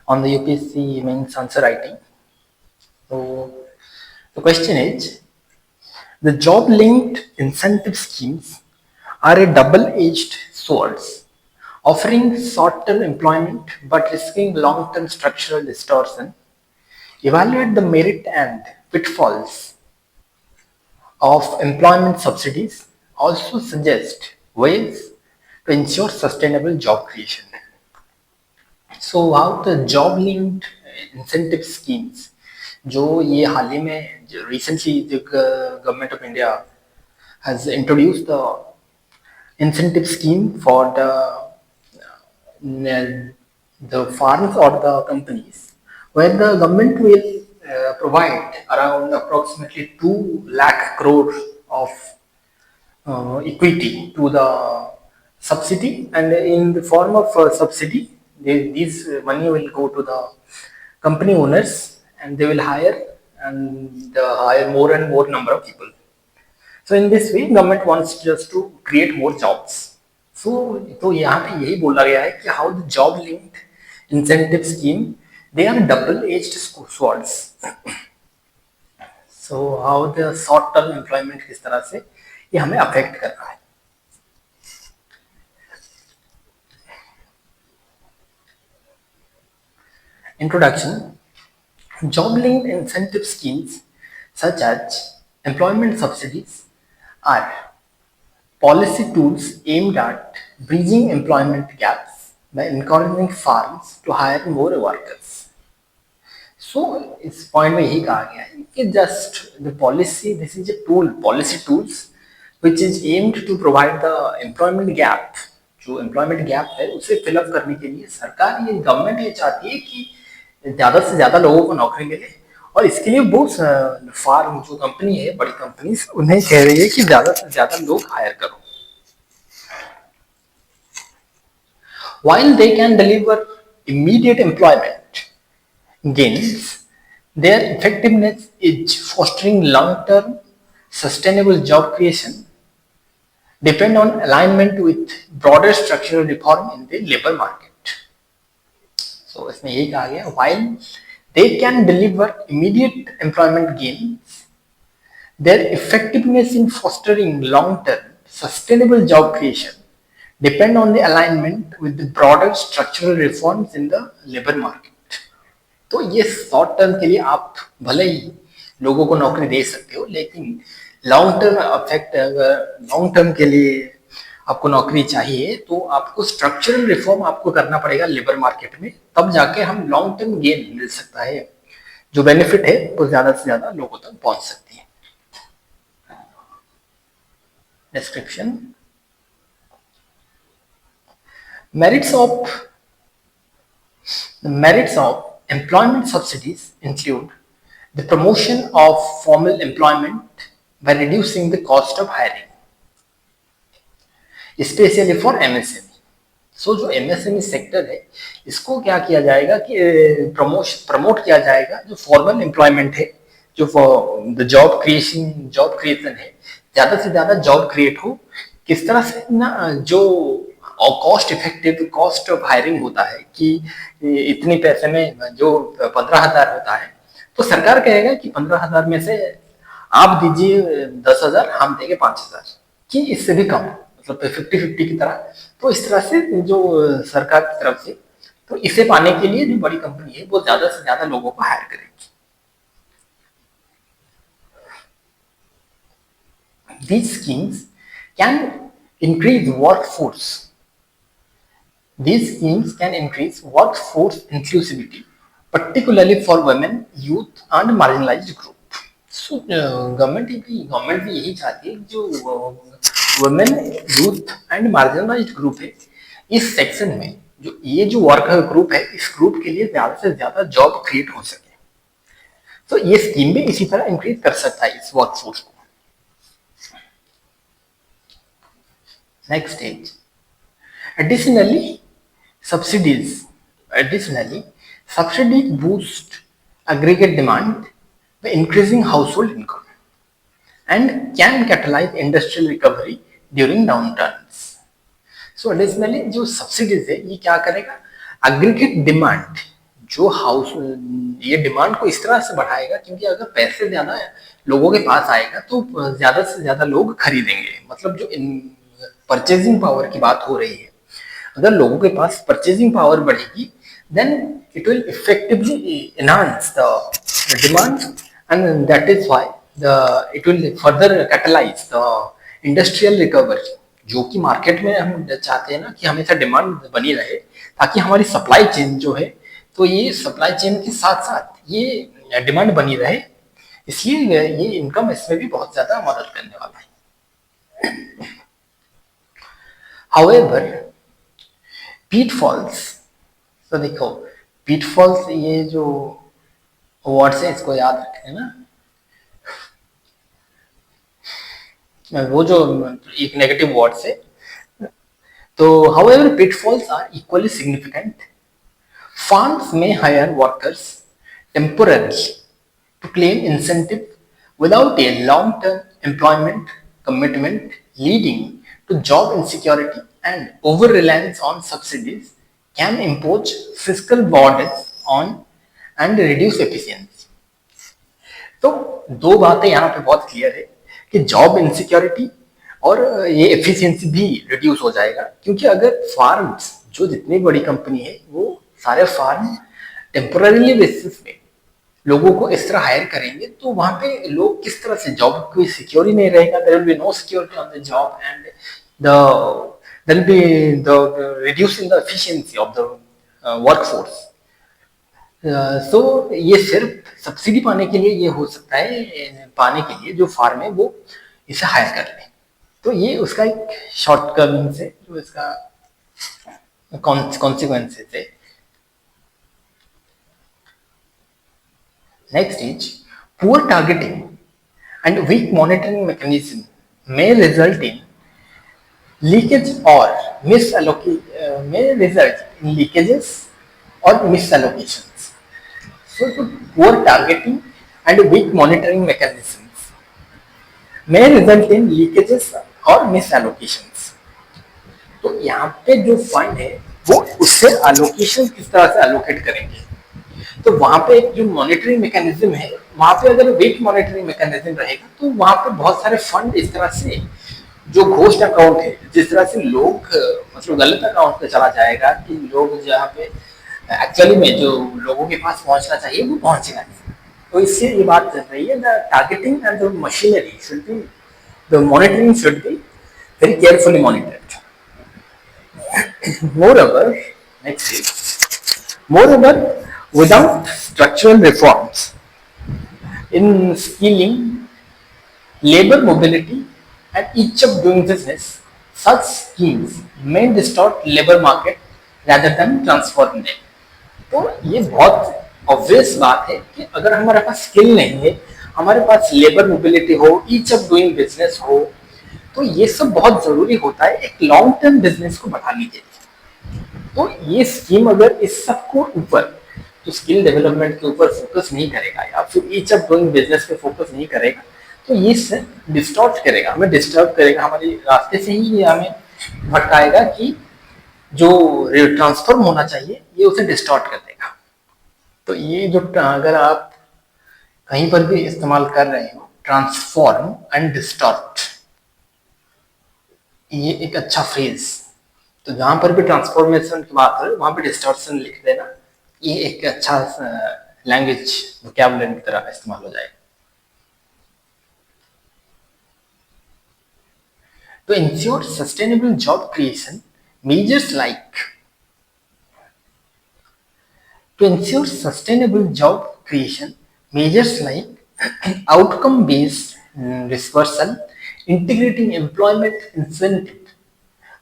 on the UPSC mains answer writing. So the question is, the job linked incentive schemes are a double edged sword, offering short term employment but risking long term structural distortion. Evaluate the merit and pitfalls of employment subsidies. Also suggest ways to ensure sustainable job creation. So how the job linked incentive schemes जो ये हाल ही में recently the government of India has introduced the incentive scheme for the farms or the companies, where the government will provide around approximately 2 lakh crore of equity to the subsidy, and in the form of subsidy these money will go to the company owners, and they will hire more and more number of people. So in this way government wants just to create more jobs. So तो यहाँ पे यही बोला गया है कि how the job linked incentive scheme, they are double edged swords. So how the short term employment किस तरह से ये हमें अफेक्ट कर रहा है. Introduction. Job linked incentive schemes such as employment subsidies are policy tools aimed at bridging employment gaps by encouraging firms to hire more workers. So इस point में यही कहा गया है कि just the policy, this is a tool, policy tools which is aimed to provide the employment gap. जो employment gap है उसे फिलअप करने के लिए सरकार, ये गवर्नमेंट ये चाहती है कि ज्यादा से ज्यादा लोगों को नौकरी मिले, और इसके लिए बहुत फार्म जो कंपनी है, बड़ी कंपनी, उन्हें कह रही है कि ज्यादा से ज्यादा लोग हायर करो. While they can deliver immediate employment gains, their effectiveness is fostering long-term sustainable job creation depend on alignment with broader structural reform in the labor market. So इसमें यही कहा गया, while they can deliver immediate employment gains, their effectiveness in fostering long-term sustainable job creation depend on the alignment with the broader structural reforms in the labor market. तो ये short term के लिए आप भले ही लोगों को नौकरी दे सकते हो, लेकिन long term affect, long term के लिए आपको नौकरी चाहिए तो आपको स्ट्रक्चरल रिफॉर्म आपको करना पड़ेगा लेबर मार्केट में, तब जाके हम लॉन्ग टर्म गेन मिल सकता है, जो बेनिफिट है वो ज्यादा से ज्यादा लोगों तक पहुंच सकती है. Description. Merits of employment subsidies include the promotion of formal employment by reducing the cost of hiring, especially for MSME. सो जो MSME सेक्टर है इसको क्या किया जाएगा कि प्रमोट किया जाएगा, जो फॉर्मल एम्प्लॉयमेंट है, जो द जॉब क्रिएशन है, ज्यादा से ज्यादा जॉब क्रिएट हो. किस तरह से ना, जो cost effective cost of hiring होता है कि इतने पैसे में जो 15,000 होता है, तो सरकार कहेगा कि 15,000 में से आप दीजिए 10,000, हम देंगे 5,000, कि इससे भी कम, मतलब 50-50 की तरह. तो इस तरह से जो सरकार की तरफ से, तो इसे पाने के लिए जो बड़ी कंपनी है वो ज्यादा से ज्यादा लोगों को हायर करेगी. These schemes can increase workforce. These schemes can increase workforce inclusivity, particularly for women, youth, and marginalized group. So, government भी यही चाहती है, जो women, youth and marginalised group है, इस सेक्शन में जो ये जो वर्कर ग्रुप है, इस ग्रुप के लिए ज्यादा से ज्यादा जॉब क्रिएट हो सके. तो ये स्कीम भी इसी तरह इंक्रीज कर सकता है इस वर्कफोर्स को. Next stage. Additionally, subsidies boost aggregate demand by increasing household income and can catalyze industrial recovery during downturns. So additionally, जो subsidies है ये क्या करेगा, aggregate demand, जो हाउस ये डिमांड को इस तरह से बढ़ाएगा, क्योंकि अगर पैसे ज्यादा लोगों के पास आएगा तो ज्यादा से ज्यादा लोग खरीदेंगे। मतलब जो परचेजिंग पावर की बात हो रही है, अगर लोगों के पास परचेजिंग पावर बढ़ेगी, then it will effectively enhance the demand, and that is why the it will further catalyse the industrial recovery, जो कि मार्केट में हम चाहते हैं ना कि हमेशा डिमांड बनी रहे, ताकि हमारी सप्लाई चेन जो है, तो ये सप्लाई चेन के साथ साथ ये डिमांड बनी रहे, इसलिए ये इनकम इसमें भी बहुत ज्यादा मदद करने वाला है। However, pitfalls, तो देखो pitfalls, ये जो वर्ड्स है इसको याद रखें ना, वो जो एक नेगेटिव वर्ड्स है। तो however, pitfalls are equally significant. Firms may hire workers temporarily to claim incentive without a long-term employment commitment, leading to job insecurity, and over-reliance on subsidies can impose fiscal burdens on and reduce efficiency. तो दो बातें यहाँ पे बहुत clear है कि job insecurity और ये एफिशिएंसी भी रिड्यूस हो जाएगा, क्योंकि अगर फार्म्स, जो जितनी बड़ी कंपनी है, वो सारे फार्म टेम्पोररीली बेसिस पे लोगों को इस तरह हायर करेंगे, तो वहां पे लोग किस तरह से, जॉब कोई सिक्योर ही नहीं रहेगा, there will be no security on the job, and the there will be the reducing the efficiency of the workforce. So ये सिर्फ सब्सिडी पाने के लिए ये हो सकता है, पाने के लिए जो फार्म है वो इसे हायर कर ले, तो ये उसका एक शॉर्टकमिंग्स है, जो इसका कॉन्सिक्वेंसेस है। Next is poor targeting and weak monitoring mechanism may result in leakage or may result in leakages or misallocations. So, poor targeting and weak monitoring mechanisms may result in leakages or misallocations. तो यहाँ पे जो fund है वो उससे allocation किस तरह से एलोकेट करेंगे, तो वहां पे एक जो मॉनिटरिंग मैकेनिज्म है, वहां पे अगर वीक मॉनिटरिंग मैकेनिज्म रहेगा तो वहां पे बहुत सारे फंड इस तरह से, जो घोस्ट अकाउंट है, जिस तरह से लोग मतलब गलत अकाउंट पे चला जाएगा, कि लोग जहाँ पे एक्चुअली में जो लोगों के पास पहुंचना चाहिए वो पहुंचेगा नहीं। तो इससे ये बात चल रही है, the targeting and the machinery should be, the monitoring should be very carefully monitored. Moreover, next is, moreover, without structural reforms in skilling, labor mobility, and each of doing business, such schemes may distort labor market rather than transform them. तो ये बहुत obvious बात है कि अगर हमारे पास skill नहीं है, हमारे पास लेबर मोबिलिटी हो, ईच ऑफ डूइंग बिजनेस हो, तो ये सब बहुत जरूरी होता है एक लॉन्ग टर्म बिजनेस को बढ़ाने के लिए। तो ये स्कीम अगर इस सबको ऊपर, तो स्किल डेवलपमेंट के ऊपर फोकस नहीं करेगा, या फिर ईच ऑफ डूइंग बिजनेस पे फोकस नहीं करेगा, तो ये डिस्टॉर्ट करेगा, हमें डिस्टर्ब करेगा, हमारे रास्ते से ही ये हमें भटकाएगा, कि जो ट्रांसफॉर्म होना चाहिए ये उसे डिस्टॉर्ट कर देगा। तो ये जो, अगर आप कहीं पर भी इस्तेमाल कर रहे हो, ट्रांसफॉर्म एंड डिस्टॉर्ट, ये एक अच्छा फ्रेज, तो जहां पर भी ट्रांसफॉर्मेशन की बात है वहां पे डिस्टॉर्शन लिख देना, ये एक अच्छा लैंग्वेज वोकैबुलरी की तरह इस्तेमाल हो जाएगा। To ensure sustainable job creation, measures like outcome-based dispersal, integrating employment incentive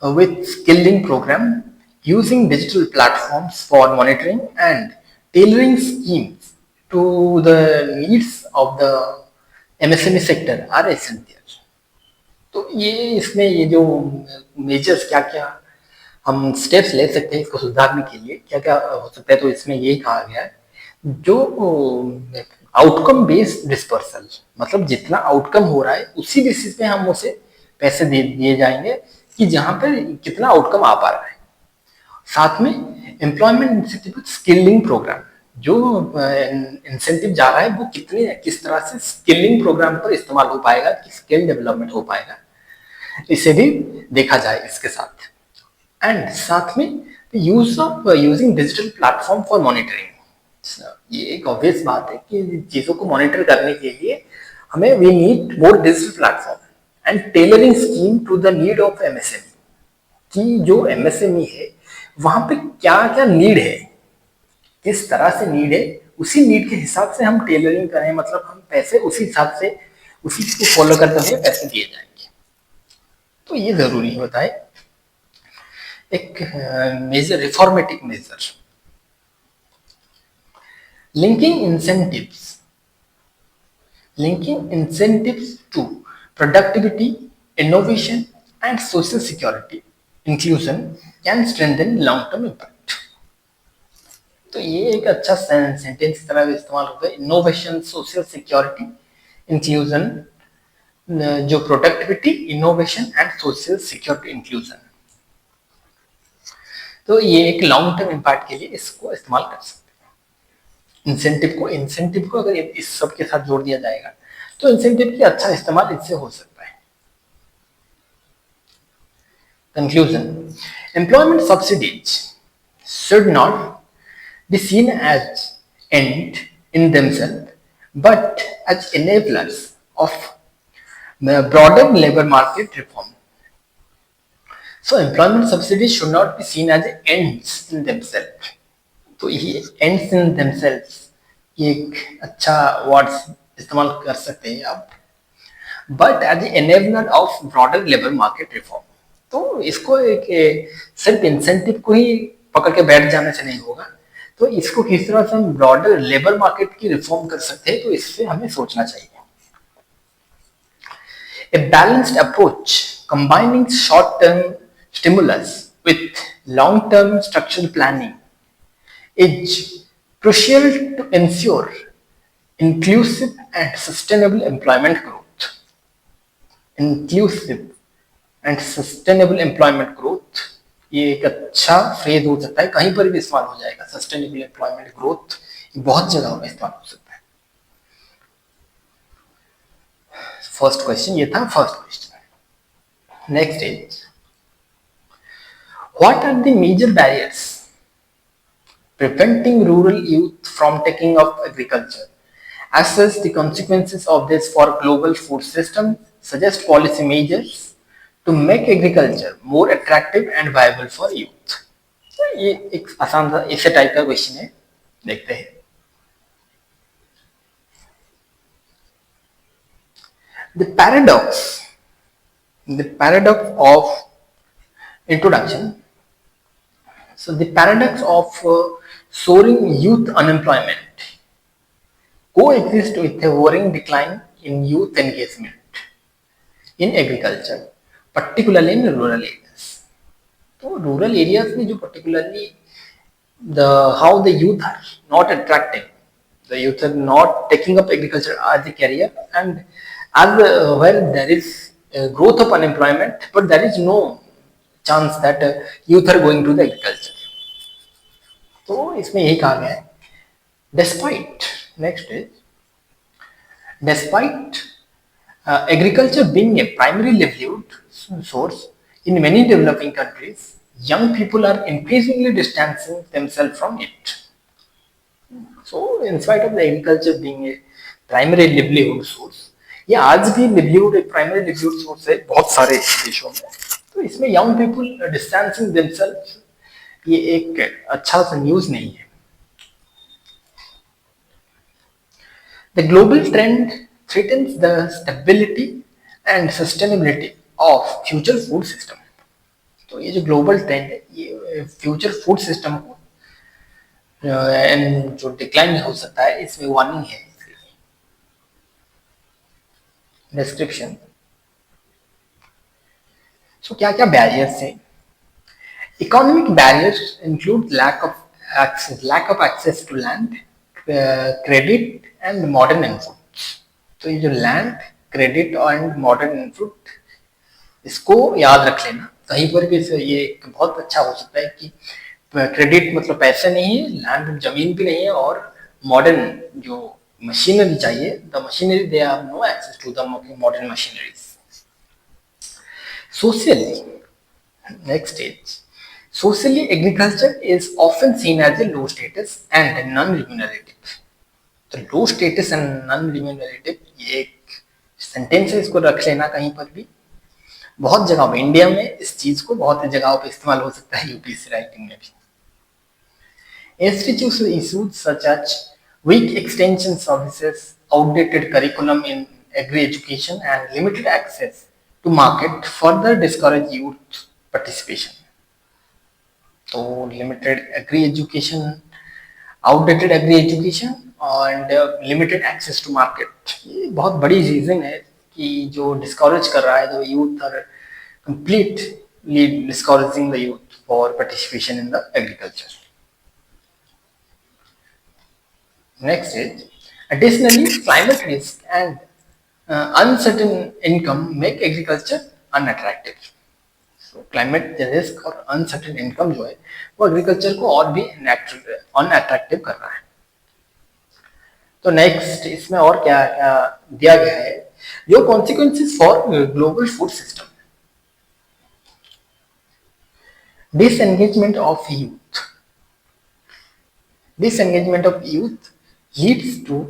with skilling program, using digital platforms for monitoring, and tailoring schemes to the needs of the MSME sector are essential. तो ये इसमें ये जो measures क्या क्या हम steps ले सकते हैं इसको सुधारने के लिए, क्या क्या हो सकता है, तो इसमें ये कहा गया है, जो आउटकम बेस्ड डिस्पर्सल, मतलब जितना आउटकम हो रहा है उसी बेसिस पे हम उसे पैसे दे दिए जाएंगे, कि जहां पर कितना आउटकम आ पा रहा है। साथ में एम्प्लॉयमेंट इंसेंटिव स्किलिंग प्रोग्राम, जो इंसेंटिव जा रहा है वो किस तरह से स्किलिंग प्रोग्राम पर इस्तेमाल हो पाएगा, स्किल डेवलपमेंट हो पाएगा, इसे भी देखा जाए इसके साथ। एंड साथ में use of using digital platform for monitoring. ये एक ऑब्वियस बात है कि चीजों को मॉनिटर करने के लिए हमें we need more digital platform and tailoring scheme to the need of MSME, कि जो एमएसएमई है वहां पे क्या क्या नीड है, किस तरह से नीड है, उसी नीड के हिसाब से हम टेलरिंग करें, मतलब हम पैसे उसी हिसाब से उसी को फॉलो करते हुए पैसे दिए जाएंगे। तो ये जरूरी होता है एक major reformative major. Linking incentives to productivity, innovation and social security inclusion can strengthen long term impact। तो ये एक अच्छा सेंटेंस तरह इस्तेमाल होता है, इनोवेशन, सोशल सिक्योरिटी, इंक्लूजन, जो productivity, innovation and social security inclusion. तो ये एक लॉन्ग टर्म इम्पैक्ट के लिए इसको इस्तेमाल कर सकते हैं। इंसेंटिव को अगर इस सब के साथ जोड़ दिया जाएगा तो इंसेंटिव की अच्छा इस्तेमाल इससे हो सकता है। Conclusion, employment subsidies should not be seen as end in themselves, but as enablers of the broader labor market reform. So employment subsidies should not be seen as ends in themselves. तो ये ends in themselves ये एक अच्छा words इस्तेमाल कर सकते हैं आप, but as enabler of broader labour market reform. तो इसको एक सिर्फ इंसेंटिव को ही पकड़ के बैठ जाने से नहीं होगा, तो इसको किस तरह से हम ब्रॉडर लेबर मार्केट की रिफॉर्म कर सकते हैं, तो इससे हमें सोचना चाहिए। A balanced approach combining short-term stimulus with long-term structural planning is crucial to ensure inclusive and sustainable employment growth. Inclusive and sustainable employment growth ये एक अच्छा फ्रेज हो सकता है, कहीं पर भी इस्तेमाल हो जाएगा। सस्टेनेबल एम्प्लॉयमेंट ग्रोथ बहुत जगह में इस्तेमाल हो सकता है। फर्स्ट क्वेश्चन ये था, first question. Next is what are the major barriers preventing rural youth from taking up agriculture? Assess the consequences of this for global food system. Suggest policy measures to make agriculture more attractive and viable for youth. ये एक आसान सा इसे type का question है, देखते हैं। The paradox of introduction. So the paradox of soaring youth unemployment coexist with a worrying decline in youth engagement in agriculture, particularly in rural areas. तो रूरल एरियाज में जो particularly how the youth are not attracting, the youth are not taking up agriculture as a career, and as where there is growth of unemployment, but there is no chance that youth are going to the agriculture. तो इसमें यही कहा गया है, despite next is despite agriculture being a primary livelihood source in many developing countries, young people are increasingly distancing themselves from it. So in spite of the agriculture being a primary livelihood source, ये आज भी livelihood एक primary livelihood source है बहुत सारे देशों में, तो इसमें young people distancing themselves ये एक अच्छा सा न्यूज नहीं है। The global trend threatens the stability and sustainability of future food system. तो ये जो ग्लोबल ट्रेंड है ये फ्यूचर फूड सिस्टम को जो डिक्लाइन हो सकता है, इसमें वार्निंग है। डिस्क्रिप्शन, सो क्या क्या बैरियर्स हैं? Economic barriers include lack of access to land, credit and modern inputs. तो ये जो land, credit and modern input, इसको याद रख लेना कहीं पर भी। ये बहुत अच्छा हो सकता है कि क्रेडिट मतलब पैसे नहीं है, लैंड जमीन भी नहीं है, और मॉडर्न जो मशीनरी चाहिए, the machinery they have no access to the modern machineries. Socially, next stage. Socially, agriculture is often seen as a low status and non-remunerative. तो लो स्टेटस एंड नॉन रिम्यूनरेटिव, ये एक सेंटेंस है, इसको रख लेना कहीं पर भी. बहुत जगह में इंडिया में इस चीज को बहुत जगहों पे इस्तेमाल हो सकता है, यूपीएससी राइटिंग में भी. Institutional issues such as weak extension services, outdated curriculum in agri-education, and limited access to market further discourage youth participation. तो limited agri-education, outdated agri-education and limited access to market, ये बहुत बड़ी reason है कि जो discourage कर रहा है the youth, are completely discouraging the youth for participation in the agriculture. Next is, additionally, climate risk and uncertain income make agriculture unattractive. So climate risk और uncertain income जो है वो एग्रीकल्चर को और भी अनअट्रैक्टिव कर रहा है. तो नेक्स्ट इसमें और क्या क्या दिया गया है, जो consequences for global food system. Disengagement of youth. Disengagement of youth leads to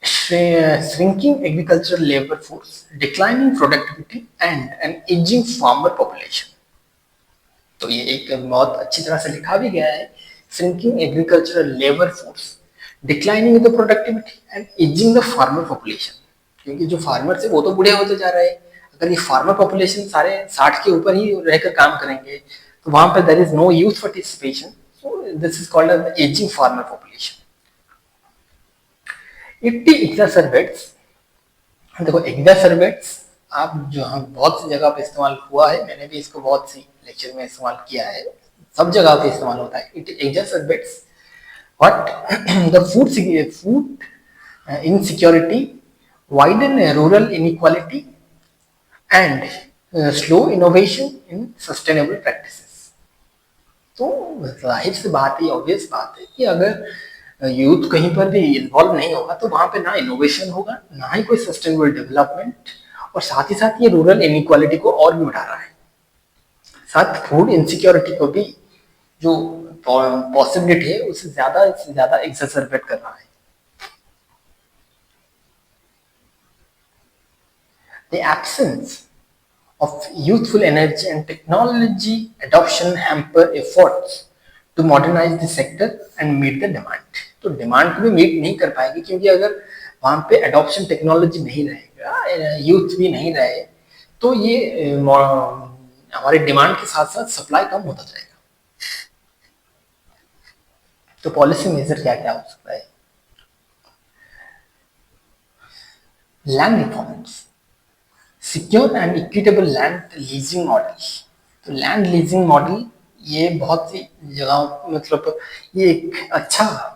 shrinking agricultural labor force, declining productivity, and an aging farmer population. तो ये एक बहुत अच्छी तरह से लिखा भी गया है. Shrinking agricultural labor force, declining the productivity, and aging the farmer population. क्योंकि जो फार्मर है वो तो बूढ़े होते जा रहे हैं. अगर ये फार्मर पॉपुलेशन सारे 60 के ऊपर ही रहकर काम करेंगे तो वहां पर there is no youth participation. So this is called as aging farmer population. It exacerbates, देखो एग्जैसर्बेट्स आप जो हम बहुत सी जगह पे इस्तेमाल हुआ है, मैंने भी इसको बहुत सी लेक्चर में इस्तेमाल किया है, सब जगह पे इस्तेमाल होता है. It exacerbates what the food insecurity, widen rural inequality, and slow innovation in sustainable practices. तो जाहिर सी बात है, ऑब्वियस बात है कि अगर यूथ कहीं पर भी इन्वॉल्व नहीं होगा तो वहां पे ना इनोवेशन होगा, ना ही कोई सस्टेनेबल डेवलपमेंट, और साथ ही साथ ये रूरल इनइक्वालिटी को और भी बढ़ा रहा है. साथ फूड इनसिक्योरिटी को भी जो पॉसिबिलिटी है उससे ज्यादा एक्सरबेट कर रहा है. The absence of youthful energy and technology adoption hamper efforts to modernize the sector and meet the demand. तो डिमांड को भी मीट नहीं कर पाएगी, क्योंकि अगर वहां पे अडॉप्शन टेक्नोलॉजी नहीं रहेगा, यूथ भी नहीं रहे, तो ये हमारे डिमांड के साथ साथ सप्लाई कम होता जाएगा. तो पॉलिसी मेजर क्या क्या हो सकता है? Land reforms, secure and equitable land leasing model. तो लैंड लीजिंग मॉडल ये बहुत सी जगह मतलब ये एक अच्छा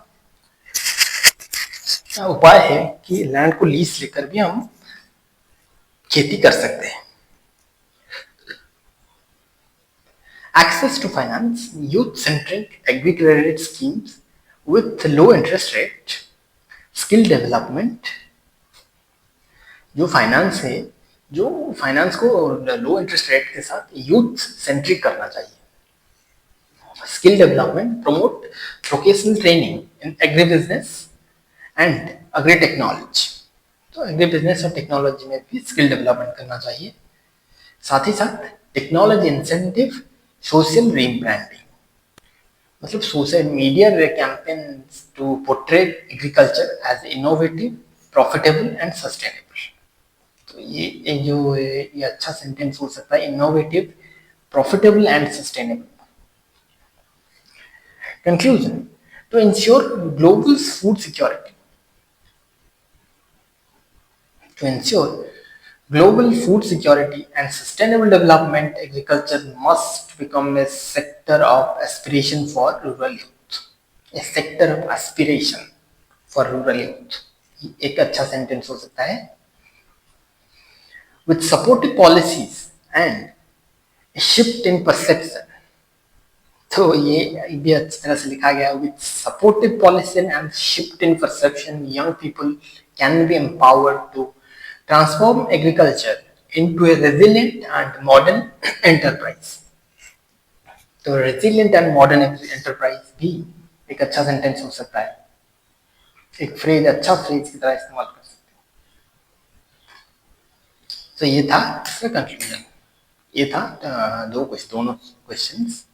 उपाय है कि लैंड को लीज लेकर भी हम खेती कर सकते हैं. Access to finance, youth centric agri credit schemes with low interest rate, skill development. जो फाइनेंस है, जो फाइनेंस को लो इंटरेस्ट रेट के साथ यूथ सेंट्रिक करना चाहिए. Skill development, promote vocational training in agri business and agri technology. तो agri business और टेक्नोलॉजी में भी स्किल डेवलपमेंट करना चाहिए. साथ ही साथ टेक्नोलॉजी इंसेंटिव, सोशल रीब्रांडिंग, मतलब social media campaigns to portray agriculture as innovative, profitable and sustainable. तो ये जो ये अच्छा सेंटेंस हो सकता है, innovative, profitable and sustainable. Conclusion, to ensure global food security, to ensure global food security and sustainable development, agriculture must become a sector of aspiration for rural youth. A sector of aspiration for rural youth. एक अच्छा sentence हो सकता है. With supportive policies and a shift in perception, तो ये भी अच्छी तरह से लिखा गया है, with supportive policy and shift in perception young people can be empowered to transform agriculture into a resilient and modern enterprise. तो रेजिलिएंट एंड मॉडर्न एंटरप्राइज भी एक अच्छा सेंटेंस हो सकता है, एक फ्रेज, अच्छा फ्रेज की तरह इस्तेमाल कर सकते हैं। तो ये था इसका कंक्लूजन, ये था दोनों क्वेश्चंस।